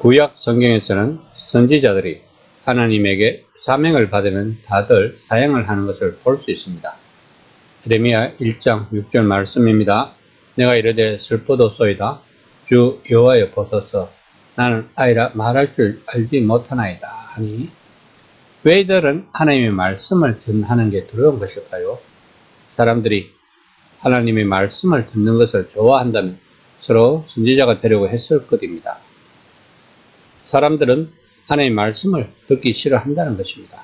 구약 성경에서는 선지자들이 하나님에게 사명을 받으면 다들 사형을 하는 것을 볼 수 있습니다. 예레미야 1장 6절 말씀입니다. 내가 이르되 슬프도소이다. 주 여호와여 보소서. 나는 아이라 말할 줄 알지 못하나이다 하니, 왜 이들은 하나님의 말씀을 전하는 게 두려운 것일까요? 사람들이 하나님의 말씀을 듣는 것을 좋아한다면 서로 선지자가 되려고 했을 것입니다. 사람들은 하나님의 말씀을 듣기 싫어한다는 것입니다.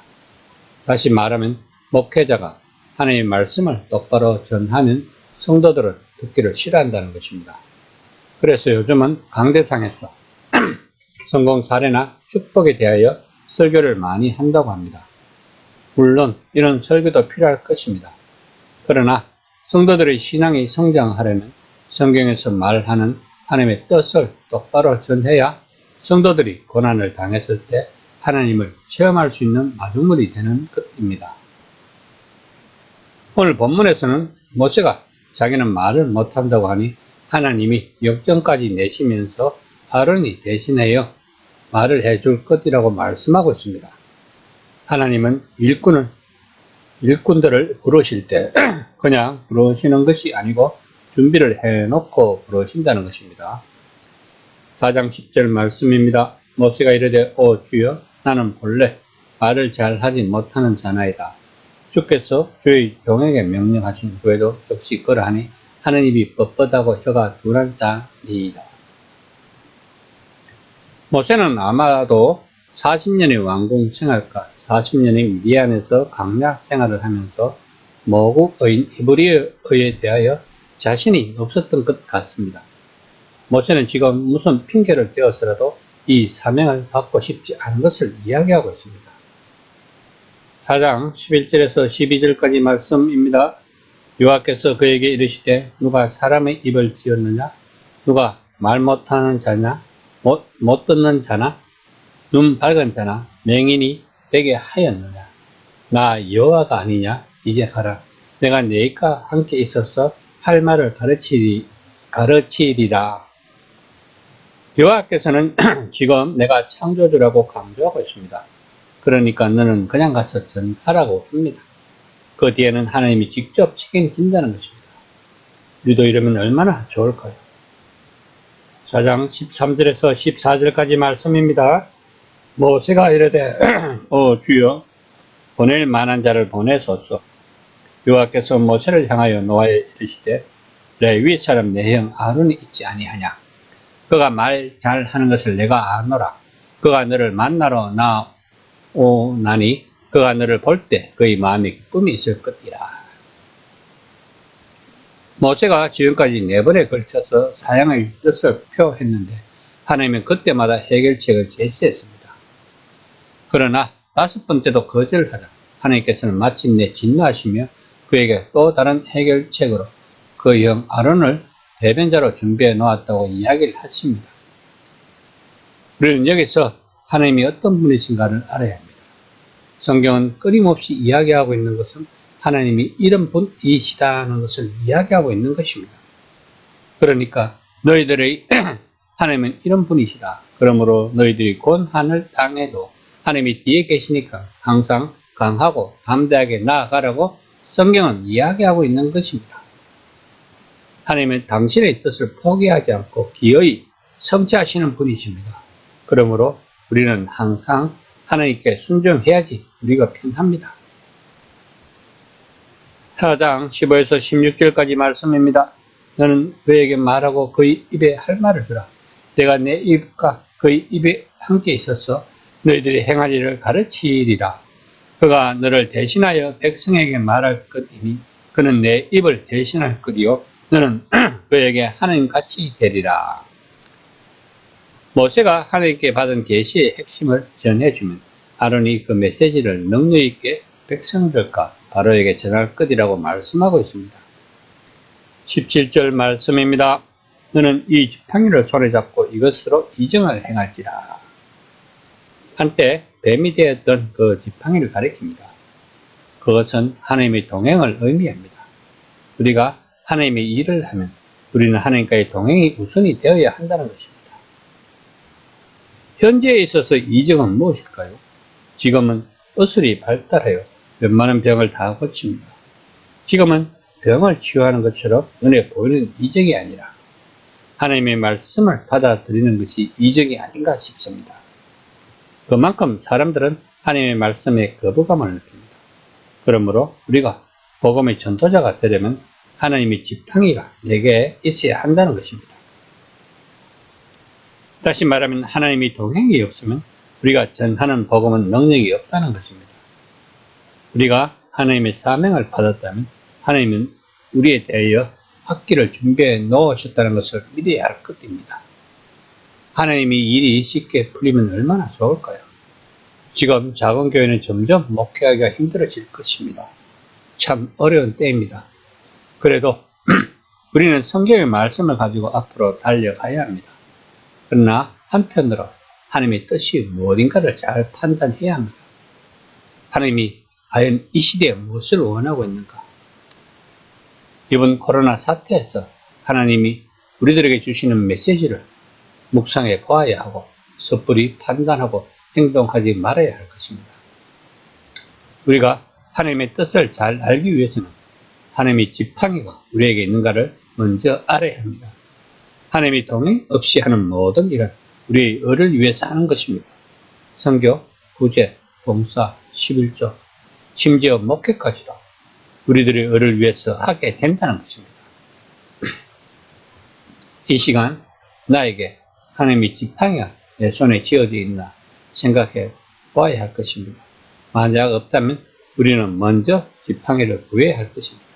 다시 말하면 목회자가 하나님의 말씀을 똑바로 전하면 성도들은 듣기를 싫어한다는 것입니다. 그래서 요즘은 강대상에서 성공 사례나 축복에 대하여 설교를 많이 한다고 합니다. 물론 이런 설교도 필요할 것입니다. 그러나 성도들의 신앙이 성장하려면 성경에서 말하는 하나님의 뜻을 똑바로 전해야 성도들이 고난을 당했을 때 하나님을 체험할 수 있는 마중물이 되는 것입니다. 오늘 본문에서는 모세가 자기는 말을 못한다고 하니 하나님이 역정까지 내시면서 아론이 대신하여 말을 해줄 것이라고 말씀하고 있습니다. 하나님은 일꾼들을 부르실 때 그냥 부르시는 것이 아니고 준비를 해놓고 부르신다는 것입니다. 4장 10절 말씀입니다. 모세가 이르되 오 주여 나는 본래 말을 잘하지 못하는 자나이다. 주께서 주의 종에게 명령하신 후에도 역시 그러하니 하는 입이 뻣뻣하고 혀가 둔한 자니이다. 모세는 아마도 40년의 왕궁 생활과 40년의 미디안에서 강약 생활을 하면서 모국어인 히브리어에 대하여 자신이 없었던 것 같습니다. 모세는 지금 무슨 핑계를 대어서라도 이 사명을 받고 싶지 않은 것을 이야기하고 있습니다. 4장 11절에서 12절까지 말씀입니다. 여호와께서 그에게 이르시되 누가 사람의 입을 지었느냐? 누가 말 못하는 자냐? 못 듣는 자나? 눈 밝은 자나? 맹인이 되게 하였느냐? 나 여호와가 아니냐? 이제 가라. 내가 네가 함께 있어서 할 말을 가르치리라. 여호와께서는 지금 내가 창조주라고 강조하고 있습니다. 그러니까 너는 그냥 가서 전하라고 합니다. 그 뒤에는 하나님이 직접 책임진다는 것입니다. 우리도 이러면 얼마나 좋을까요? 4장 13절에서 14절까지 말씀입니다. 모세가 이르되 오 주여 보낼 만한 자를 보내소서. 여호와께서 모세를 향하여 노하여 이르시되 레위 사람 내 형 아론이 있지 아니하냐? 그가 말 잘하는 것을 내가 아노라. 그가 너를 만나러 나오나니 그가 너를 볼 때 그의 마음에 기쁨이 있을 것이라. 모세가 지금까지 4번에 걸쳐서 사형의 뜻을 표했는데 하나님은 그때마다 해결책을 제시했습니다. 그러나 5번째도 거절하자 하나님께서는 마침내 진노하시며 그에게 또 다른 해결책으로 그 형 아론을 대변자로 준비해 놓았다고 이야기를 하십니다. 우리는 여기서 하나님이 어떤 분이신가를 알아야 합니다. 성경은 끊임없이 이야기하고 있는 것은 하나님이 이런 분이시다는 것을 이야기하고 있는 것입니다. 그러니까 너희들의 하나님은 이런 분이시다. 그러므로 너희들이 고난을 당해도 하나님이 뒤에 계시니까 항상 강하고 담대하게 나아가라고 성경은 이야기하고 있는 것입니다. 하나님은 당신의 뜻을 포기하지 않고 기어이 성취하시는 분이십니다. 그러므로 우리는 항상 하나님께 순종해야지 우리가 편합니다. 4장 15에서 16절까지 말씀입니다. 너는 그에게 말하고 그의 입에 할 말을 주라. 내가 내 입과 그의 입에 함께 있어서 너희들이 행할 일을 가르치리라. 그가 너를 대신하여 백성에게 말할 것이니 그는 내 입을 대신할 것이요 너는 그에게 하나님같이 되리라. 모세가 하나님께 받은 계시의 핵심을 전해주면 아론이 그 메시지를 능력 있게 백성들과 바로에게 전할 것이라고 말씀하고 있습니다. 17절 말씀입니다. 너는 이 지팡이를 손에 잡고 이것으로 이정을 행할지라. 한때 뱀이 되었던 그 지팡이를 가리킵니다. 그것은 하나님의 동행을 의미합니다. 우리가 하나님의 일을 하면 우리는 하나님과의 동행이 우선이 되어야 한다는 것입니다. 현재에 있어서 이적은 무엇일까요? 지금은 의술이 발달하여 웬만한 병을 다 고칩니다. 지금은 병을 치유하는 것처럼 눈에 보이는 이적이 아니라 하나님의 말씀을 받아들이는 것이 이적이 아닌가 싶습니다. 그만큼 사람들은 하나님의 말씀에 거부감을 느낍니다. 그러므로 우리가 복음의 전도자가 되려면 하나님의 지팡이가 내게 있어야 한다는 것입니다. 다시 말하면 하나님의 동행이 없으면 우리가 전하는 복음은 능력이 없다는 것입니다. 우리가 하나님의 사명을 받았다면 하나님은 우리에 대하여 학기를 준비해 놓으셨다는 것을 믿어야 할 것입니다. 하나님의 일이 쉽게 풀리면 얼마나 좋을까요? 지금 작은 교회는 점점 목회하기가 힘들어질 것입니다. 참 어려운 때입니다. 그래도 우리는 성경의 말씀을 가지고 앞으로 달려가야 합니다. 그러나 한편으로 하나님의 뜻이 무엇인가를 잘 판단해야 합니다. 하나님이 과연 이 시대에 무엇을 원하고 있는가? 이번 코로나 사태에서 하나님이 우리들에게 주시는 메시지를 묵상해 보아야 하고 섣불리 판단하고 행동하지 말아야 할 것입니다. 우리가 하나님의 뜻을 잘 알기 위해서는 하나님의 지팡이가 우리에게 있는가를 먼저 알아야 합니다. 하나님의 동행 없이 하는 모든 일은 우리의 의를 위해서 하는 것입니다. 선교, 구제, 봉사, 11조, 심지어 목회까지도 우리들의 의를 위해서 하게 된다는 것입니다. 이 시간 나에게 하나님의 지팡이가 내 손에 쥐어져 있나 생각해 보아야 할 것입니다. 만약 없다면 우리는 먼저 지팡이를 구해야 할 것입니다.